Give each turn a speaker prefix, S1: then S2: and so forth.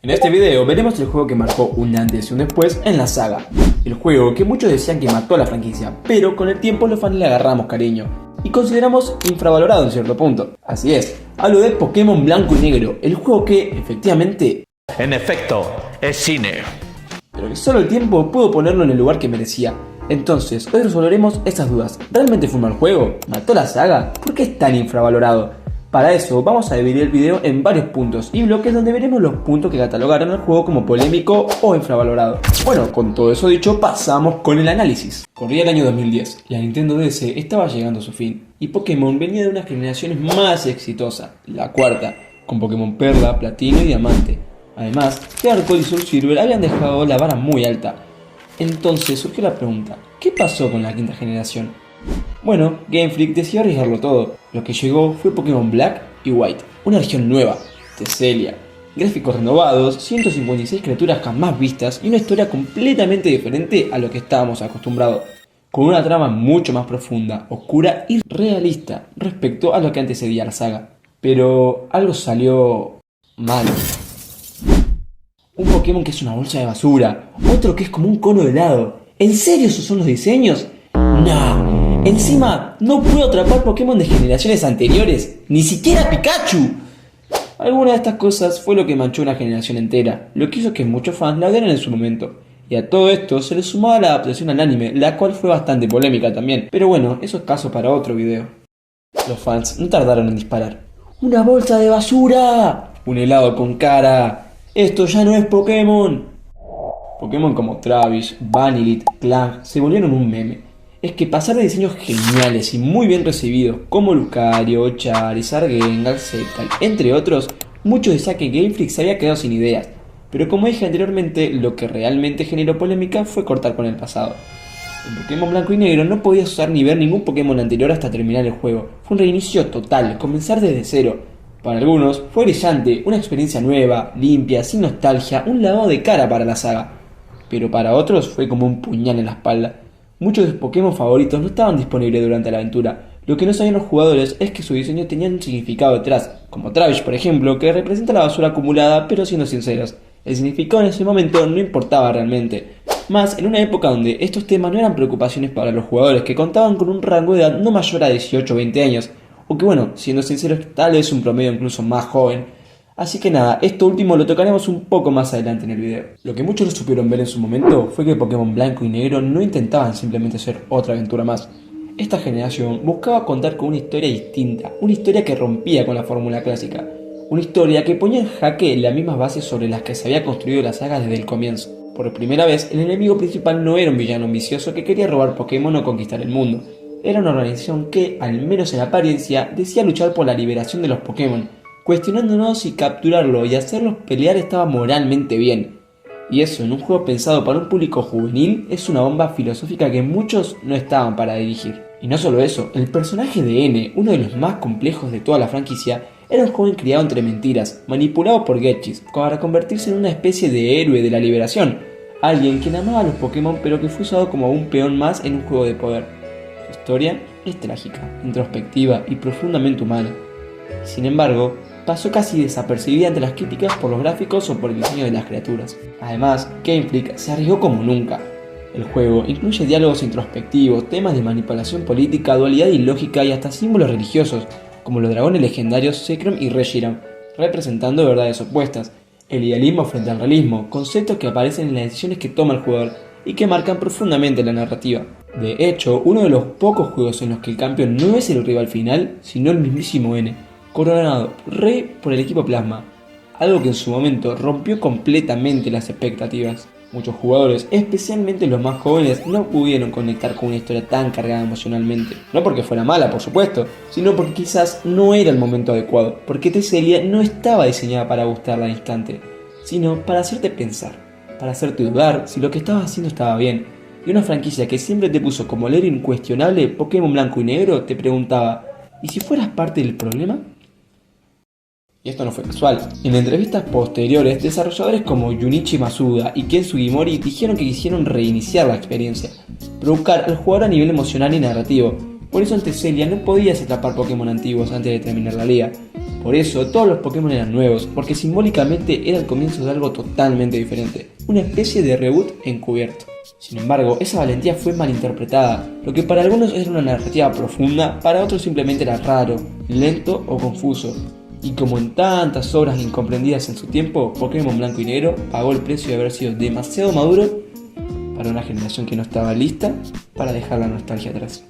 S1: En este video veremos el juego que marcó un antes y un después en la saga. El juego que muchos decían que mató a la franquicia, pero con el tiempo los fans le agarramos cariño y consideramos infravalorado en cierto punto. Así es, hablo de Pokémon Blanco y Negro, el juego que efectivamente...
S2: En efecto, es cine.
S1: Pero que solo el tiempo pudo ponerlo en el lugar que merecía. Entonces, hoy resolveremos esas dudas. ¿Realmente fue un mal juego? ¿Mató la saga? ¿Por qué es tan infravalorado? Para eso vamos a dividir el video en varios puntos y bloques donde veremos los puntos que catalogaron al juego como polémico o infravalorado. Bueno, con todo eso dicho, pasamos con el análisis. Corría el año 2010, la Nintendo DS estaba llegando a su fin y Pokémon venía de unas generaciones más exitosas, la cuarta, con Pokémon Perla, Platino y Diamante. Además, Heart Gold y Soul Silver habían dejado la vara muy alta. Entonces surgió la pregunta, ¿qué pasó con la quinta generación? Bueno, Game Freak decidió arriesgarlo todo. Lo que llegó fue Pokémon Black y White, una región nueva, Teselia, gráficos renovados, 156 criaturas jamás vistas y una historia completamente diferente a lo que estábamos acostumbrados, con una trama mucho más profunda, oscura y realista respecto a lo que antecedía la saga. Pero algo salió malo. Un Pokémon que es una bolsa de basura, otro que es como un cono de helado. ¿En serio esos son los diseños? ¡No! Encima, no puedo atrapar Pokémon de generaciones anteriores, ni siquiera Pikachu. Alguna de estas cosas fue lo que manchó una generación entera, lo que hizo que muchos fans la odiaran en su momento. Y a todo esto se le sumaba la adaptación al anime, la cual fue bastante polémica también. Pero bueno, eso es caso para otro video. Los fans no tardaron en disparar. ¡Una bolsa de basura! ¡Un helado con cara! ¡Esto ya no es Pokémon! Pokémon como Travis, Vanillish, Clang se volvieron un meme. Es que pasar de diseños geniales y muy bien recibidos como Lucario, Charizard, Gengar, Sceptile, entre otros, muchos decían que Game Freak se había quedado sin ideas. Pero como dije anteriormente, lo que realmente generó polémica fue cortar con el pasado. En Pokémon Blanco y Negro no podías usar ni ver ningún Pokémon anterior hasta terminar el juego. Fue un reinicio total, comenzar desde cero. Para algunos fue brillante, una experiencia nueva, limpia, sin nostalgia, un lavado de cara para la saga. Pero para otros fue como un puñal en la espalda. Muchos de sus Pokémon favoritos no estaban disponibles durante la aventura. Lo que no sabían los jugadores es que su diseño tenía un significado detrás, como Travis por ejemplo, que representa la basura acumulada, pero siendo sinceros, el significado en ese momento no importaba realmente. Más en una época donde estos temas no eran preocupaciones para los jugadores que contaban con un rango de edad no mayor a 18 o 20 años, o que bueno, siendo sinceros, tal vez un promedio incluso más joven. Así que nada, esto último lo tocaremos un poco más adelante en el video. Lo que muchos no supieron ver en su momento fue que Pokémon Blanco y Negro no intentaban simplemente ser otra aventura más. Esta generación buscaba contar con una historia distinta, una historia que rompía con la fórmula clásica, una historia que ponía en jaque las mismas bases sobre las que se había construido la saga desde el comienzo. Por primera vez, el enemigo principal no era un villano ambicioso que quería robar Pokémon o conquistar el mundo. Era una organización que, al menos en apariencia, decía luchar por la liberación de los Pokémon, cuestionándonos si capturarlo y hacerlos pelear estaba moralmente bien. Y eso, en un juego pensado para un público juvenil, es una bomba filosófica que muchos no estaban para dirigir. Y no solo eso, el personaje de N, uno de los más complejos de toda la franquicia, era un joven criado entre mentiras, manipulado por Getchis, para convertirse en una especie de héroe de la liberación, alguien que amaba a los Pokémon pero que fue usado como un peón más en un juego de poder. Su historia es trágica, introspectiva y profundamente humana. Sin embargo, pasó casi desapercibida ante las críticas por los gráficos o por el diseño de las criaturas. Además, Game Freak se arriesgó como nunca. El juego incluye diálogos introspectivos, temas de manipulación política, dualidad ilógica y hasta símbolos religiosos, como los dragones legendarios Zekrom y Reshiram, representando verdades opuestas, el idealismo frente al realismo, conceptos que aparecen en las decisiones que toma el jugador y que marcan profundamente la narrativa. De hecho, uno de los pocos juegos en los que el campeón no es el rival final, sino el mismísimo N, coronado rey por el equipo Plasma, algo que en su momento rompió completamente las expectativas. Muchos jugadores, especialmente los más jóvenes, no pudieron conectar con una historia tan cargada emocionalmente. No porque fuera mala, por supuesto, sino porque quizás no era el momento adecuado, porque Teselia no estaba diseñada para gustarla al instante, sino para hacerte pensar, para hacerte dudar si lo que estabas haciendo estaba bien. Y una franquicia que siempre te puso como el héroe incuestionable, Pokémon Blanco y Negro, te preguntaba, ¿y si fueras parte del problema? Y esto no fue casual. En entrevistas posteriores, desarrolladores como Junichi Masuda y Ken Sugimori dijeron que quisieron reiniciar la experiencia, provocar al jugador a nivel emocional y narrativo. Por eso en Teselia no podías atrapar Pokémon antiguos antes de terminar la liga. Por eso todos los Pokémon eran nuevos, porque simbólicamente era el comienzo de algo totalmente diferente, una especie de reboot encubierto. Sin embargo, esa valentía fue malinterpretada, lo que para algunos era una narrativa profunda, para otros simplemente era raro, lento o confuso. Y como en tantas obras incomprendidas en su tiempo, Pokémon Blanco y Negro pagó el precio de haber sido demasiado maduro para una generación que no estaba lista para dejar la nostalgia atrás.